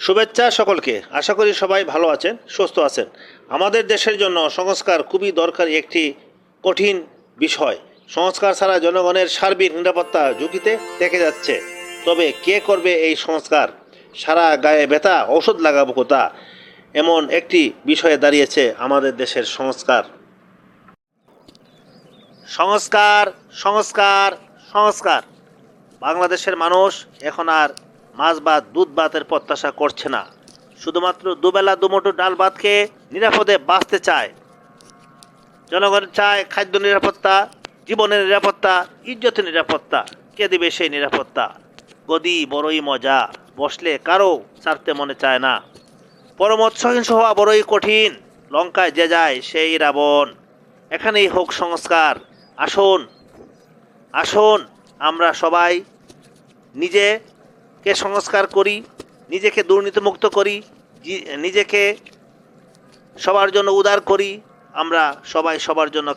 শুভেচ্ছা সকলকে। আশা করি সবাই ভালো আছেন, সুস্থ আছেন। আমাদের দেশের জন্য সংস্কার খুবই দরকারি একটি কঠিন বিষয়। সংস্কার ছাড়া জনগণের সার্বিক নিরাপত্তা ঝুঁকিতে থেকে যাচ্ছে। তবে কে করবে এই সংস্কার? সারা গায়ে ব্যথা, ঔষধ লাগাবো কোথা, এমন একটি বিষয়ে দাঁড়িয়েছে আমাদের দেশের সংস্কার। সংস্কার, সংস্কার, সংস্কার। বাংলাদেশের মানুষ এখন আর মাছ ভাত দুধ ভাতের প্রত্যাশা করছে না। শুধুমাত্র দুবেলা দুমুঠো ডাল ভাত খেয়ে নিরাপদে বাঁচতে চায়। জনগণ চায় খাদ্য নিরাপত্তা, জীবনের নিরাপত্তা, ইজ্জতের নিরাপত্তা। কে দিবে সেই নিরাপত্তা? গদি বড়ই মজা, বসলে কারো ছাড়তে মনে চায় না। পরমত সহিংস হওয়া বড়ই কঠিন, লঙ্কায় যে যায় সেই রাবণ। এখানেই হোক সংস্কার। আসুন, আসুন, আমরা সবাই নিজেকে সংস্কার করি, নিজেকে দুর্নীতিমুক্ত করি, নিজেকে সবার জন্য উদার করি। আমরা সবাই সবার জন্য